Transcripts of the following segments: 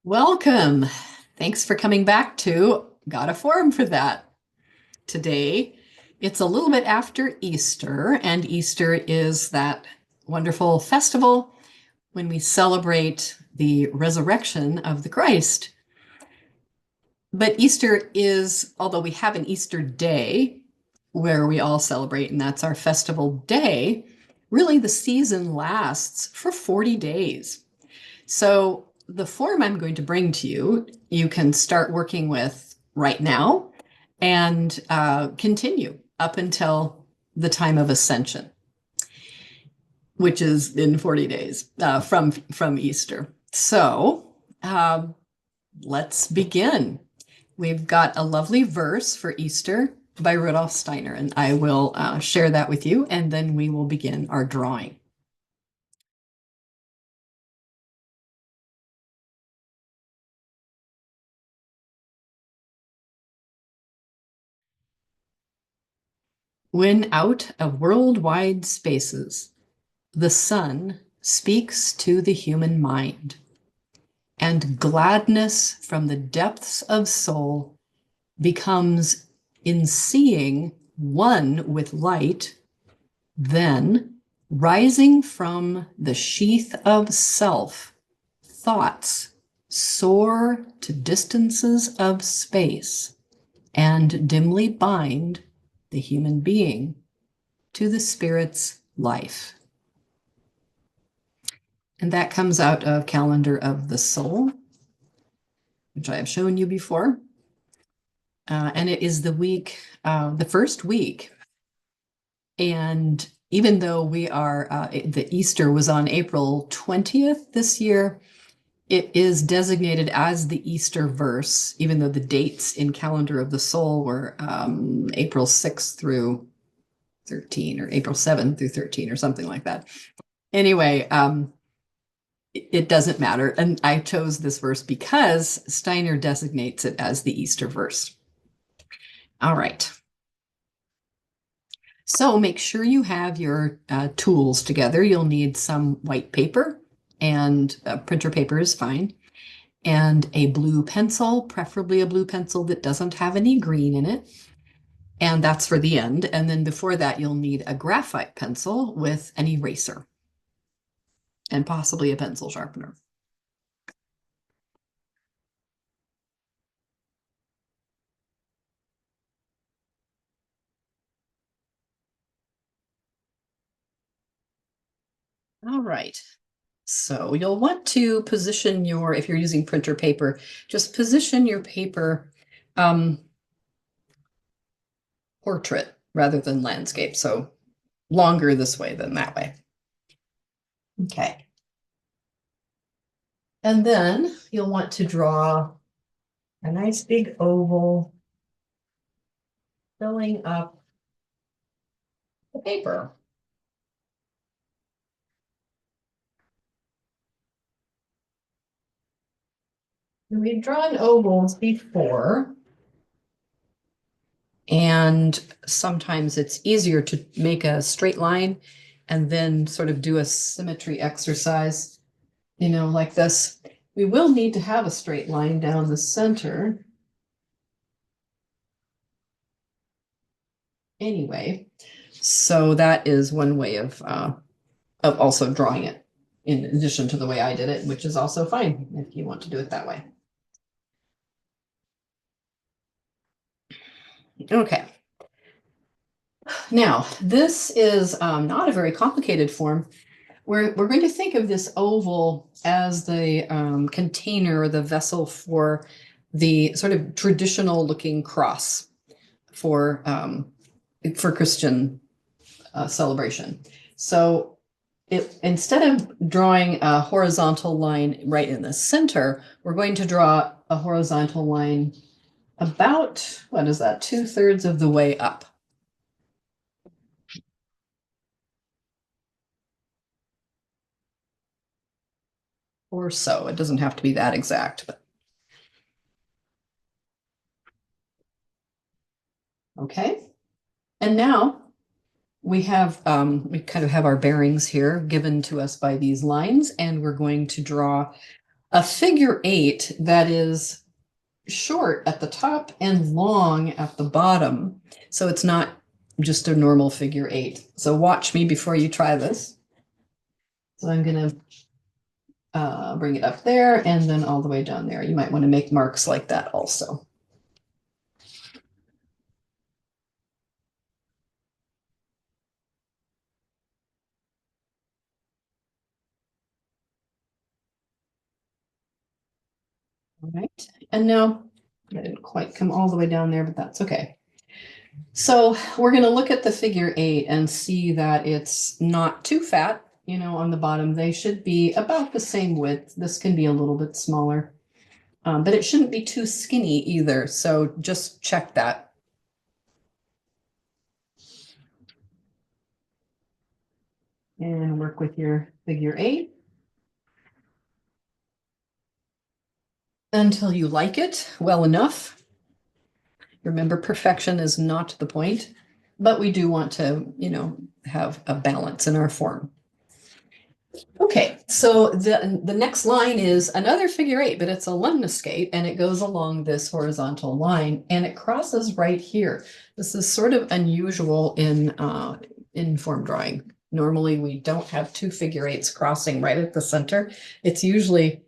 Welcome. Thanks for coming back to Got a Form for that. Today, it's a little bit after Easter, and Easter is that wonderful festival when we celebrate the resurrection of the Christ. But Easter is, although we have an Easter day where we all celebrate, and that's our festival day, really the season lasts for 40 days. So the form I'm going to bring to you, you can start working with right now and continue up until the time of ascension, which is in 40 days from Easter. So let's begin. We've got a lovely verse for Easter by Rudolf Steiner, and I will share that with you, and then we will begin our drawing. When out of worldwide spaces, the sun speaks to the human mind, and gladness from the depths of soul becomes in seeing one with light, then rising from the sheath of self, thoughts soar to distances of space and dimly bind the human being to the spirit's life. And that comes out of Calendar of the Soul, which I have shown you before. And it is the week, the first week. And even though we are, the Easter was on April 20th this year, it is designated as the Easter verse, even though the dates in Calendar of the Soul were April 6th through 13, or April 7th through 13, or something like that. Anyway, it doesn't matter. And I chose this verse because Steiner designates it as the Easter verse. All right. So make sure you have your tools together. You'll need some white paper, and printer paper is fine, and a blue pencil, preferably a blue pencil that doesn't have any green in it. And that's for the end. And then before that, you'll need a graphite pencil with an eraser and possibly a pencil sharpener. All right. So you'll want to position your, if you're using printer paper, just position your paper portrait rather than landscape. So longer this way than that way. Okay. And then you'll want to draw a nice big oval filling up the paper. We've drawn ovals before, and sometimes it's easier to make a straight line and then sort of do a symmetry exercise, you know, like this. We will need to have a straight line down the center. Anyway, so that is one way of also drawing it, in addition to the way I did it, which is also fine if you want to do it that way. Okay. Now, this is not a very complicated form. We're going to think of this oval as the container or the vessel for the sort of traditional looking cross for Christian celebration. So instead of drawing a horizontal line right in the center, we're going to draw a horizontal line about, what is that, 2/3 of the way up. Or so. It doesn't have to be that exact, but okay. And now we have we kind of have our bearings here given to us by these lines, and we're going to draw a figure eight that is short at the top and long at the bottom. So it's not just a normal figure eight. So watch me before you try this. So I'm going to bring it up there and then all the way down there. You might want to make marks like that also. All right, and now I didn't quite come all the way down there, but that's okay. So we're going to look at the figure eight and see that it's not too fat, you know, on the bottom. They should be about the same width. This can be a little bit smaller, but it shouldn't be too skinny either. So just check that. And work with your figure eight until you like it well enough. Remember, perfection is not the point, but we do want to, you know, have a balance in our form. Okay, so the next line is another figure eight, but it's a lemniscate, and it goes along this horizontal line, and it crosses right here. This is sort of unusual in form drawing. Normally, we don't have two figure eights crossing right at the center. It's usually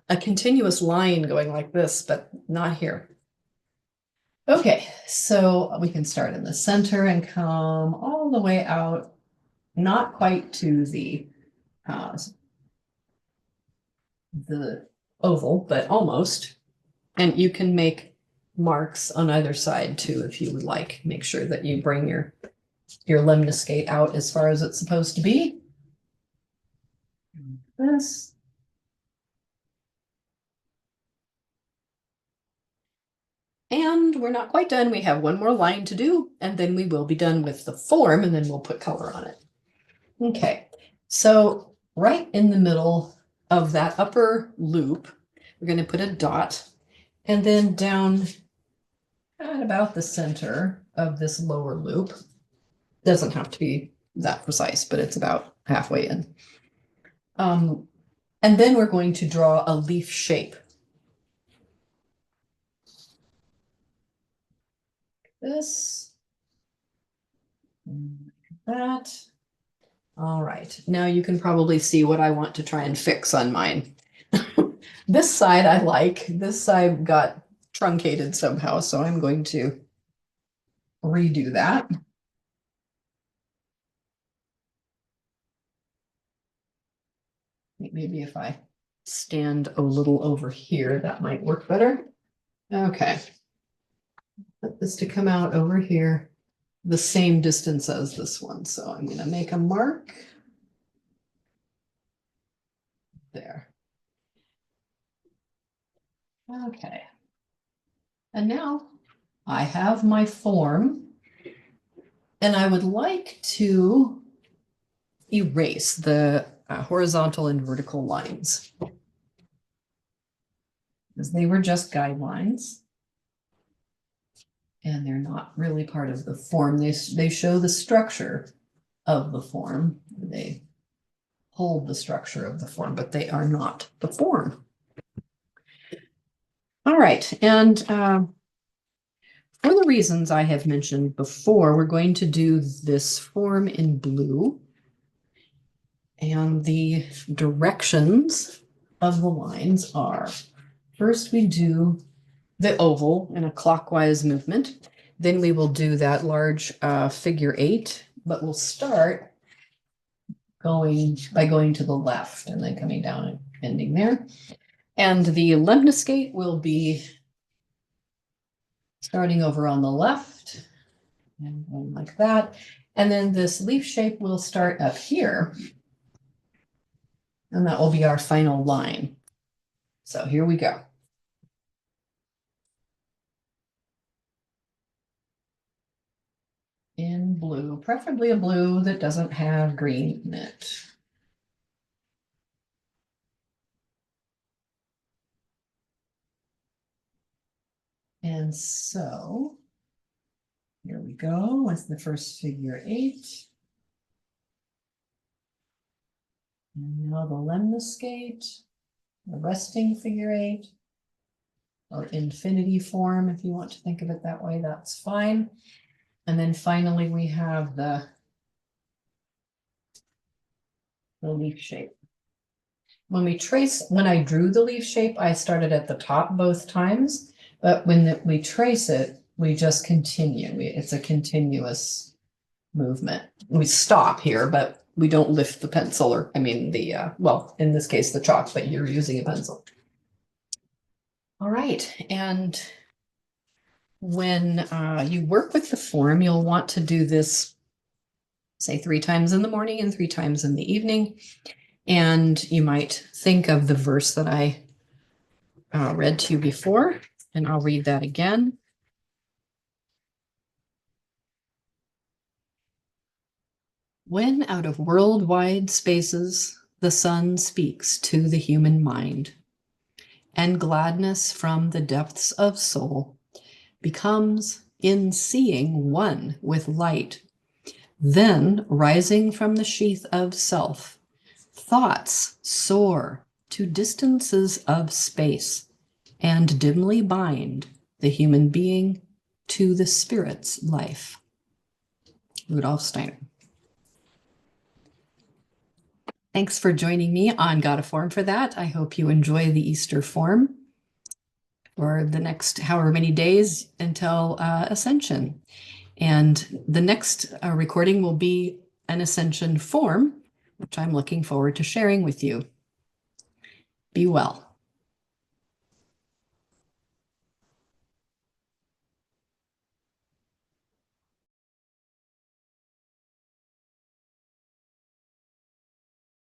a continuous line going like this, but not here. Okay, so we can start in the center and come all the way out, not quite to the oval, but almost. And you can make marks on either side too, if you would like. Make sure that you bring your lemniscate out as far as it's supposed to be. This. And we're not quite done. We have one more line to do, and then we will be done with the form, and then we'll put color on it. Okay, so right in the middle of that upper loop, we're going to put a dot, and then down at about the center of this lower loop. Doesn't have to be that precise, but it's about halfway in. And then we're going to draw a leaf shape. This, like that. All right, now you can probably see what I want to try and fix on mine. This side I like, this side got truncated somehow, so I'm going to redo that. Maybe if I stand a little over here, that might work better. Okay. Put this to come out over here, the same distance as this one. So I'm going to make a mark there. Okay. And now I have my form, and I would like to erase the horizontal and vertical lines, because they were just guidelines. And they're not really part of the form. They show the structure of the form. They hold the structure of the form, but they are not the form. All right, and for the reasons I have mentioned before, we're going to do this form in blue. And the directions of the lines are, first we do the oval in a clockwise movement. Then we will do that large figure eight, but we'll start by going to the left and then coming down and ending there. And the lemniscate will be starting over on the left and going like that. And then this leaf shape will start up here. And that will be our final line. So here we go. In blue, preferably a blue that doesn't have green in it. And so here we go with the first figure eight. And now the lemniscate. a resting figure eight, or infinity form, if you want to think of it that way, that's fine. And then finally, we have the leaf shape. When I drew the leaf shape, I started at the top both times, but when we trace it, we just continue. It's a continuous movement. We stop here, but we don't lift the pencil, or well, in this case, the chalk, but you're using a pencil. All right, and when you work with the form, you'll want to do this, say, 3 times in the morning and 3 times in the evening. And you might think of the verse that I read to you before, and I'll read that again. When out of worldwide spaces the sun speaks to the human mind, and gladness from the depths of soul becomes in seeing one with light, then rising from the sheath of self, thoughts soar to distances of space and dimly bind the human being to the spirit's life. Rudolf Steiner. Thanks for joining me on Got a Form for That. I hope you enjoy the Easter form for the next however many days until Ascension. And the next recording will be an Ascension form, which I'm looking forward to sharing with you. Be well.